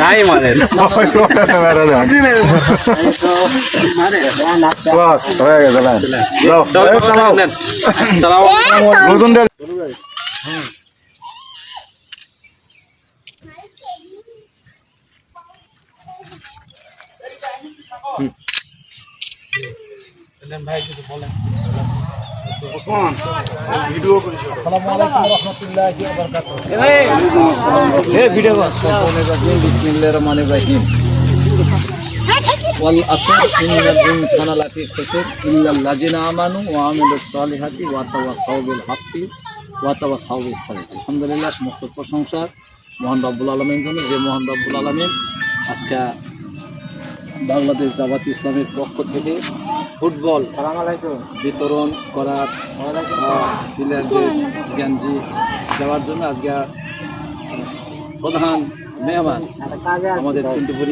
নাই মানে ভাই কিছু বলেন। ওসমান ভিডিও করেছো। আসসালামু আলাইকুম ওয়া রাহমাতুল্লাহি ওয়া বারাকাতুহু। এই ভিডিও বিসমিল্লাহির রহমানির রহিম। ওয়াল আসর ইন্নাল ইনসানা লাফি খুসর ইল্লাল লাযিনা আমানু ওয়া আমিলুস সালিহাতি ওয়া তাওয়াসাউ বিল হাক্কি ওয়া তাওয়াসাউ বিস সাবর। আলহামদুলিল্লাহ, সমস্ত প্রশংসা মহান রব্বুল আলামিনের জন্য, যে মহান রব্বুল আলামিন আজকে বাংলাদেশ জামাত ইসলামের পক্ষ থেকে ফুটবল বিতরণ করার প্লেয়ারদের গেঞ্জি দেওয়ার জন্য আজকে প্রধান মেহমান আমাদের চিন্তুপুর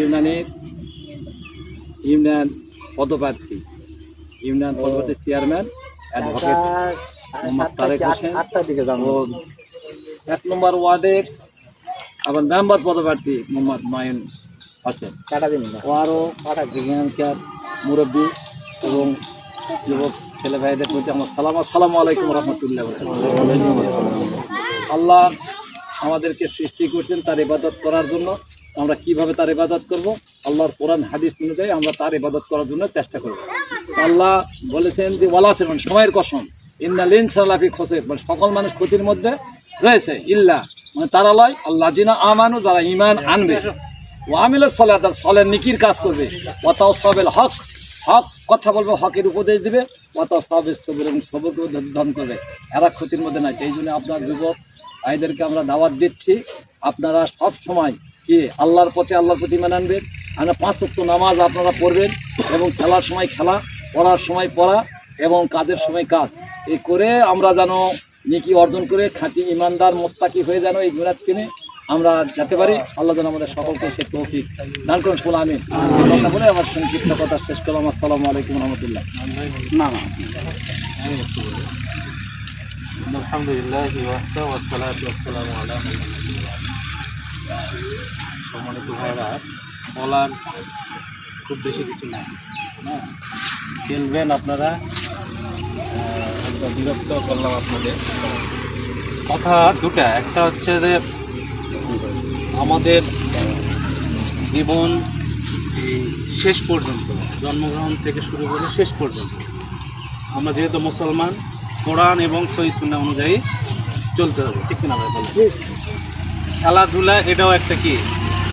ইউনিয়ন পদপ্রার্থী চেয়ারম্যান অ্যাডভোকেট মোহাম্মদ তারেক হোসেন ও 1 নম্বর ওয়ার্ডের আবার মেম্বার পদপ্রার্থী মোহাম্মদ মাইন হোসেন ও আরও এখানকার মুরব্বী এবং যুবক ছেলে ভাইদের প্রতি আমার আসসালামু আলাইকুম রহমতুল্লাহ। আল্লাহ আমাদেরকে সৃষ্টি করছেন তার ইবাদত করার জন্য। আমরা কিভাবে তার ইবাদত করব? আল্লাহর কোরআন হাদিস অনুযায়ী আমরা তার ইবাদত করার জন্য চেষ্টা করব। আল্লাহ বলেছেন যে ওয়ালাসের মানে সময়ের কসম, ইন্নাল ইনসানা লাফি খুসর মানে সকল মানুষ ক্ষতির মধ্যে রয়েছে, ইল্লা মানে তারা লয় আল্লাহ জিনা আমানু যারা ঈমান আনবে, ও আমিলুস সালাত সালের নেকির কাজ করবে, ওয়া তাওয়াসাবিল হক হক কথা বলবে, হকের উপদেশ দিবে, ওয়া তাওয়াসাবিস সবর এবং সবরকে ধারণ করবে, এরা ক্ষতির মধ্যে নাই। এই জন্য আপনার যুবক ভাইদেরকে আমরা দাওয়াত দিচ্ছি, আপনারা সব সময় কি আল্লাহর প্রতি ঈমান আনবেন। আমরা 5 ওয়াক্ত নামাজ আপনারা পড়বেন এবং খেলার সময় খেলা, পড়ার সময় পড়া এবং কাজের সময় কাজ, এই করে আমরা যেন নেকি অর্জন করে খাঁটি ইমানদার মোত্তাকি হয়ে যেন এই গুনাহ চিনে আমরা যেতে পারি। আল্লাহ যেন আমাদের সকলকে সে তৌফিক দান করুন। শুনুন, আমি এই কথা বলে আমার সংক্ষিপ্ত কথা শেষ করলাম। আসসালামু আলাইকুম রহমতুল্লাহ। আলহামদুলিল্লাহ ওয়াসসালাতু ওয়াসসালামু আলা রাসূলিল্লাহ। সম্মানিত ভাইরা, বলার খুব বেশি কিছু নাই, খেলবেন আপনারা, বিরক্ত করলাম আপনাদের। কথা দুটা, একটা হচ্ছে যে আমাদের জীবন এই শেষ পর্যন্ত, জন্মগ্রহণ থেকে শুরু করে শেষ পর্যন্ত আমরা যেহেতু মুসলমান, কোরআন এবং সহিহ সুন্নাহ অনুযায়ী চলতে হবে, ঠিক না ভাই? বলেন। খেলাধুলা এটাও একটা কি